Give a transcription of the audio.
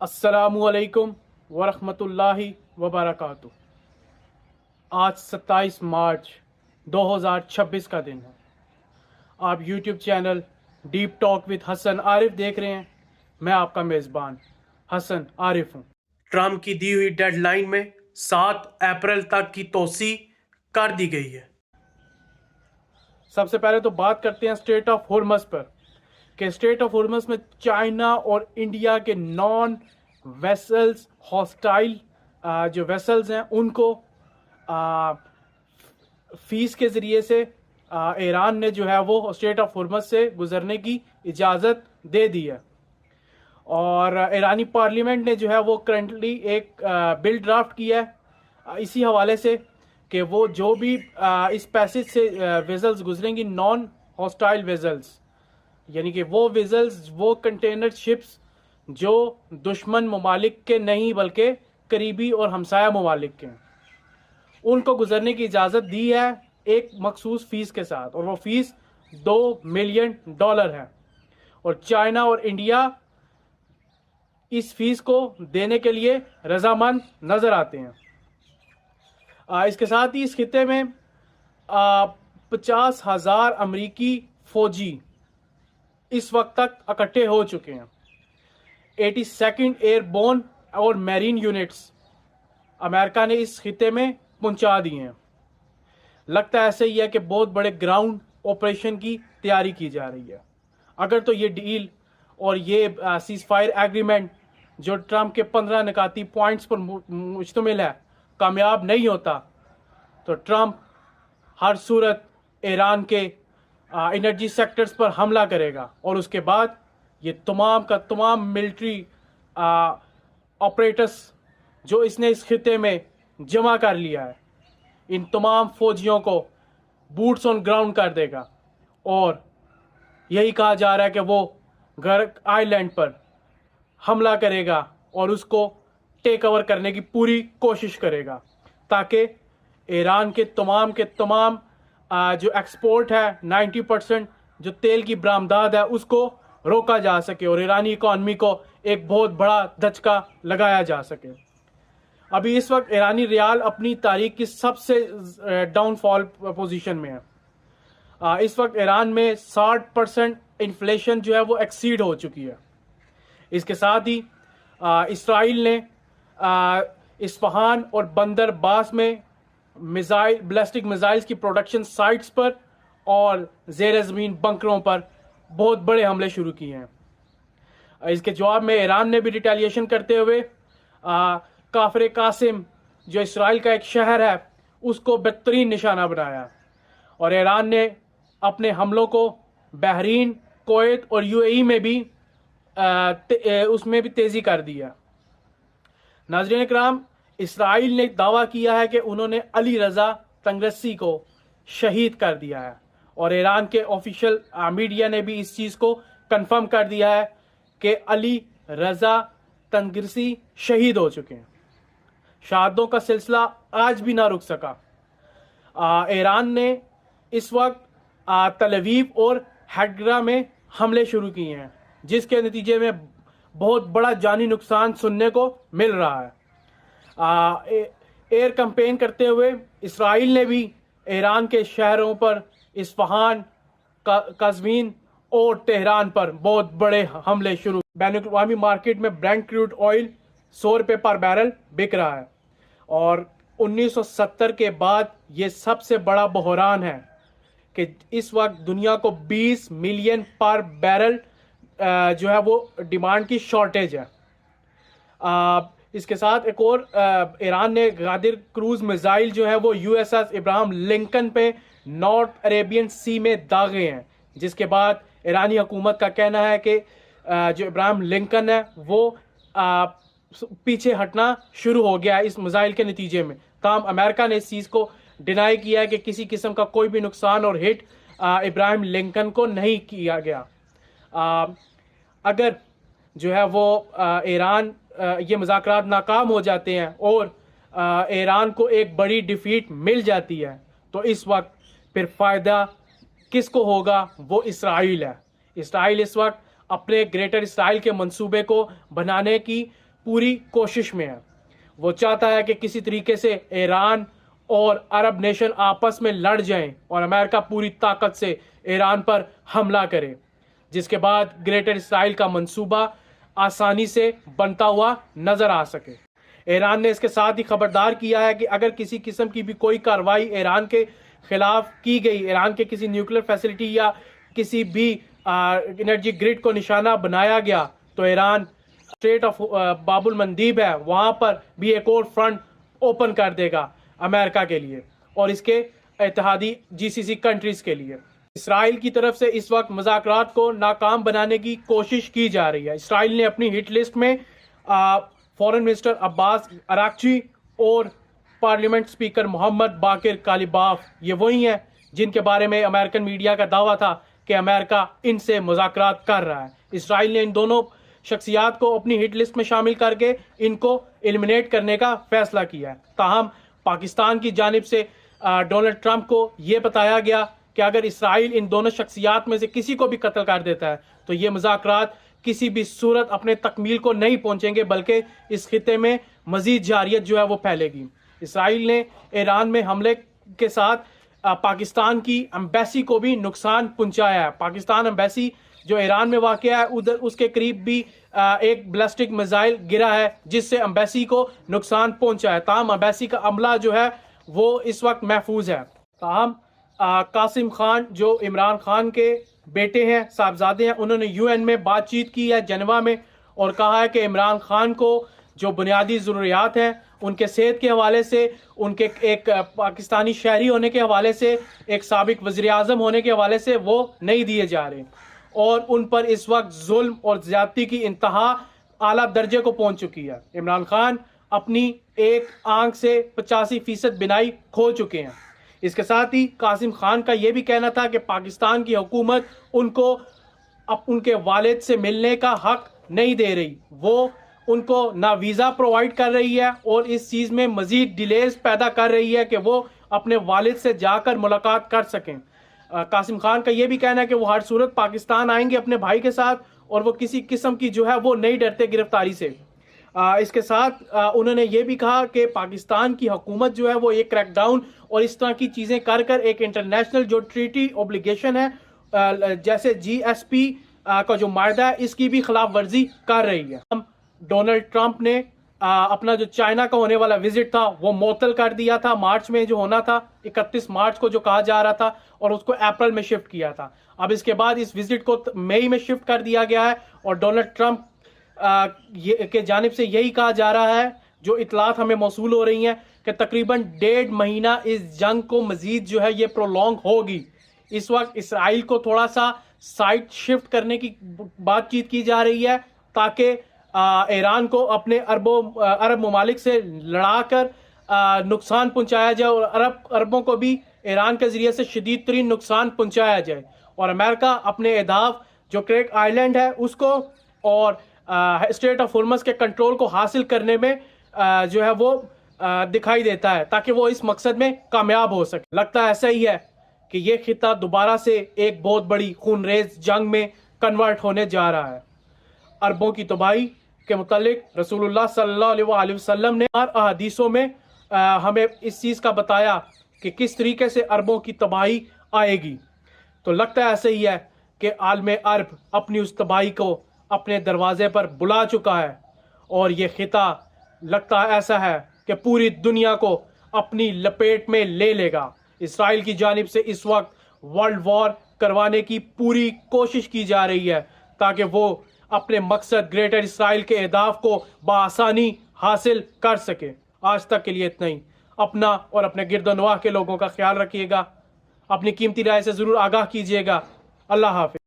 अस्सलामुअलैकुम वरहमतुल्लाहि वबरकातुह। आज 27 मार्च 2026 का दिन है। आप YouTube channel deep talk with Hasan Arif देख रहे हैं। मैं आपका मेज़बान हसन आरिफ हूँ। ट्रम्प की दी हुई डेडलाइन में 7 अप्रैल तक की तोसी कर दी गई है। सबसे पहले तो बात करते हैं स्ट्रेट ऑफ होर्मस पर कि स्ट्रेट ऑफ होर्मस में चाइना और इंडिया के नॉन वेसल्स हॉस्टाइल जो वेसल्स हैं उनको फीस के ज़रिए से ईरान ने जो है वो स्ट्रेट ऑफ होर्मस से गुजरने की इजाज़त दे दी है। और ईरानी पार्लियामेंट ने जो है वो करंटली एक बिल ड्राफ्ट किया है इसी हवाले से कि वो जो भी इस पैसेज से वेजल्स गुजरेंगी नॉन हॉस्टाइल वेजल्स, यानी कि वो वेजल्स वो कंटेनर शिप्स जो दुश्मन ममालिक के नहीं बल्कि करीबी और हमसाया ममालिक के हैं, उनको गुजरने की इजाज़त दी है एक मखसूस फ़ीस के साथ, और वो फ़ीस $2 मिलियन है। और चाइना और इंडिया इस फीस को देने के लिए रजामंद नज़र आते हैं। इसके साथ ही इस खिते में 50,000 अमरीकी फ़ौजी इस वक्त तक इकट्ठे हो चुके हैं। 82nd एयरबोर्न और मैरीन यूनिट्स अमेरिका ने इस खिते में पहुंचा दिए हैं। लगता ऐसे ही है कि बहुत बड़े ग्राउंड ऑपरेशन की तैयारी की जा रही है। अगर तो ये डील और ये सीज फायर एग्रीमेंट जो ट्रम्प के 15 निकाती पॉइंट्स पर मुश्तमिल है कामयाब नहीं होता, तो ट्रम्प हर सूरत ईरान के एनर्जी सेक्टर्स पर हमला करेगा और उसके बाद ये तमाम का तमाम मिलिट्री ऑपरेटर्स जो इसने इस खिते में जमा कर लिया है, इन तमाम फौजियों को बूट्स ऑन ग्राउंड कर देगा। और यही कहा जा रहा है कि वो गर्क आइलैंड पर हमला करेगा और उसको टेक ओवर करने की पूरी कोशिश करेगा, ताकि ईरान के तमाम जो एक्सपोर्ट है 90% जो तेल की बरामदात है उसको रोका जा सके और ईरानी इकॉनमी को एक बहुत बड़ा धचका लगाया जा सके। अभी इस वक्त ईरानी रियाल अपनी तारीख की सबसे डाउनफॉल पोजीशन में है। इस वक्त ईरान में 60% इन्फ्लेशन जो है वो एक्सीड हो चुकी है। इसके साथ ही इसराइल ने इस्फहान और बंदर बास में मिसाइल बैलिस्टिक मिसाइल्स की प्रोडक्शन साइट्स पर और ज़ेर ज़मीन बंकरों पर बहुत बड़े हमले शुरू किए हैं। इसके जवाब में ईरान ने भी रिटेलिएशन करते हुए काफर कासिम जो इसराइल का एक शहर है उसको बेहतरीन निशाना बनाया, और ईरान ने अपने हमलों को बहरीन, कुवैत और यूएई में भी उसमें भी तेज़ी कर दिया। नाज़रीन इकराम, इसराइल ने दावा किया है कि उन्होंने अली रज़ा तंगरसी को शहीद कर दिया है, और ईरान के ऑफिशियल मीडिया ने भी इस चीज़ को कंफर्म कर दिया है कि अली रज़ा तंगरसी शहीद हो चुके हैं। शहादतों का सिलसिला आज भी ना रुक सका। ईरान ने इस वक्त तल अवीव और हैदरा में हमले शुरू किए हैं, जिसके नतीजे में बहुत बड़ा जानी नुकसान सुनने को मिल रहा है। एयर कैंपेन करते हुए इसराइल ने भी ईरान के शहरों पर इस्फहान, कज़वीन और तेहरान पर बहुत बड़े हमले शुरू। बैनुल-अक़वामी मार्केट में ब्रेंट क्रूड ऑयल $100 पर बैरल बिक रहा है, और 1970 के बाद ये सबसे बड़ा बहरान है कि इस वक्त दुनिया को 20 मिलियन पर बैरल जो है वो डिमांड की शॉर्टेज है। इसके साथ एक और ईरान ने गादिर क्रूज मिसाइल जो है वो यूएसएस इब्राहिम लिंकन पे नॉर्थ अरेबियन सी में दागे हैं, जिसके बाद ईरानी हुकूमत का कहना है कि जो इब्राहिम लिंकन है वो पीछे हटना शुरू हो गया है इस मिसाइल के नतीजे में। ताहम अमेरिका ने इस चीज़ को डिनाई किया है कि किसी किस्म का कोई भी नुकसान और हिट इब्राहिम लिंकन को नहीं किया गया। अगर जो है वो ईरान ये मुज़ाकरात नाकाम हो जाते हैं और ईरान को एक बड़ी डिफीट मिल जाती है, तो इस वक्त फिर फ़ायदा किसको होगा? वो इसराइल है। इसराइल इस वक्त अपने ग्रेटर इसराइल के मंसूबे को बनाने की पूरी कोशिश में है। वो चाहता है कि किसी तरीके से ईरान और अरब नेशन आपस में लड़ जाएं और अमेरिका पूरी ताकत से ईरान पर हमला करे, जिसके बाद ग्रेटर इसराइल का मंसूबा आसानी से बनता हुआ नजर आ सके। ईरान ने इसके साथ ही खबरदार किया है कि अगर किसी किस्म की भी कोई कार्रवाई ईरान के खिलाफ की गई, ईरान के किसी न्यूक्लियर फैसिलिटी या किसी भी एनर्जी ग्रिड को निशाना बनाया गया, तो ईरान स्ट्रेट ऑफ बाबुल मंदीब है, वहां पर भी एक और फ्रंट ओपन कर देगा अमेरिका के लिए और इसके इत्तेहादी जीसीसी कंट्रीज के लिए। इसराइल की तरफ से इस वक्त मुज़ाकरात को नाकाम बनाने की कोशिश की जा रही है। इसराइल ने अपनी हिट लिस्ट में फॉरेन मिनिस्टर अब्बास अराक्ची और पार्लियामेंट स्पीकर मोहम्मद बाकिर कालिबाफ, ये वही हैं जिनके बारे में अमेरिकन मीडिया का दावा था कि अमेरिका इनसे मुज़ाकरात कर रहा है। इसराइल ने इन दोनों शख्सियात को अपनी हिट लिस्ट में शामिल करके इनको एलिमिनेट करने का फैसला किया है। ताहम पाकिस्तान की जानिब से डोनाल्ड ट्रंप को ये बताया गया कि अगर इसराइल इन दोनों शख्सियात में से किसी को भी कत्ल कर देता है तो ये मुज़ाकरात किसी भी सूरत अपने तकमील को नहीं पहुंचेंगे, बल्कि इस खिते में मजीद जारियत जो है वो फैलेगी। इसराइल ने ईरान में हमले के साथ पाकिस्तान की एम्बेसी को भी नुकसान पहुंचाया है। पाकिस्तान एम्बेसी जो ईरान में वाक़या है, उधर उसके करीब भी एक बैलिस्टिक मिसाइल गिरा है जिससे एम्बेसी को नुकसान पहुंचा है। ताहम एम्बेसी का अमला जो है वो इस वक्त महफूज है। ताहम कासिम खान जो इमरान खान के बेटे हैं, साहबजादे हैं, उन्होंने यूएन में बातचीत की है जेनेवा में और कहा है कि इमरान खान को जो बुनियादी ज़रूरियात हैं उनके सेहत के हवाले से, उनके एक पाकिस्तानी शहरी होने के हवाले से, एक साबिक वज़ीर आज़म होने के हवाले से वो नहीं दिए जा रहे और उन पर इस वक्त जुल्म और ज़्यादती की इंतहा आला दर्जे को पहुँच चुकी है। इमरान खान अपनी एक आंख से 85% बिनाई खो चुके हैं। इसके साथ ही कासिम खान का ये भी कहना था कि पाकिस्तान की हुकूमत उनको अब उनके वालिद से मिलने का हक नहीं दे रही, वो उनको ना वीज़ा प्रोवाइड कर रही है और इस चीज़ में मज़ीद डिलेज पैदा कर रही है कि वो अपने वालिद से जाकर मुलाकात कर सकें। कासिम खान का ये भी कहना है कि वो हर सूरत पाकिस्तान आएंगे अपने भाई के साथ और वो किसी किस्म की जो है वो नहीं डरते गिरफ्तारी से। इसके साथ उन्होंने ये भी कहा कि पाकिस्तान की हुकूमत जो है वो एक क्रैकडाउन और इस तरह की चीज़ें कर कर एक इंटरनेशनल जो ट्रीटी ऑब्लिगेशन है जैसे GSP का जो मायदा है इसकी भी खिलाफ वर्जी कर रही है। हम डोनाल्ड ट्रंप ने अपना जो चाइना का होने वाला विजिट था वो मुअत्तल कर दिया था। मार्च में जो होना था 31 मार्च को जो कहा जा रहा था और उसको अप्रैल में शिफ्ट किया था। अब इसके बाद इस विजिट को मई में शिफ्ट कर दिया गया है और डोनाल्ड ट्रंप के जानिब से यही कहा जा रहा है, जो इतलात हमें मौसूल हो रही हैं, कि तकरीबन 1.5 महीना इस जंग को मजीद जो है ये प्रोलॉन्ग होगी। इस वक्त इसराइल को थोड़ा सा साइड शिफ्ट करने की बातचीत की जा रही है ताकि ईरान को अपने अरब ममालिक से लड़ाकर नुकसान पहुंचाया जाए और अरबों को भी ईरान के ज़रिए से शदीद तरीन नुकसान पहुंचाया जाए और अमेरिका अपने अहदाफ जो क्रेक आइलैंड है उसको और स्टेट ऑफ होर्मुज़ के कंट्रोल को हासिल करने में जो है वो दिखाई देता है ताकि वो इस मकसद में कामयाब हो सके। लगता है ऐसा ही है कि ये खिता दोबारा से एक बहुत बड़ी खूनरेज जंग में कन्वर्ट होने जा रहा है। अरबों की तबाही के मुतालिक रसूलुल्लाह सल्लल्लाहु अलैहि वसल्लम ने अहदीसों में हमें इस चीज़ का बताया कि किस तरीके से अरबों की तबाही आएगी। तो लगता है ऐसा ही है कि आलम अरब अपनी उस तबाही को अपने दरवाजे पर बुला चुका है और ये खिता लगता है ऐसा है कि पूरी दुनिया को अपनी लपेट में ले लेगा। इसराइल की जानिब से इस वक्त वर्ल्ड वॉर करवाने की पूरी कोशिश की जा रही है ताकि वो अपने मकसद ग्रेटर इसराइल के अहदाफ को बआसानी हासिल कर सके। आज तक के लिए इतना ही। अपना और अपने गिरदोनवाह के लोगों का ख्याल रखिएगा। अपनी कीमती राय से ज़रूर आगाह कीजिएगा। अल्लाह हाफ़िज़।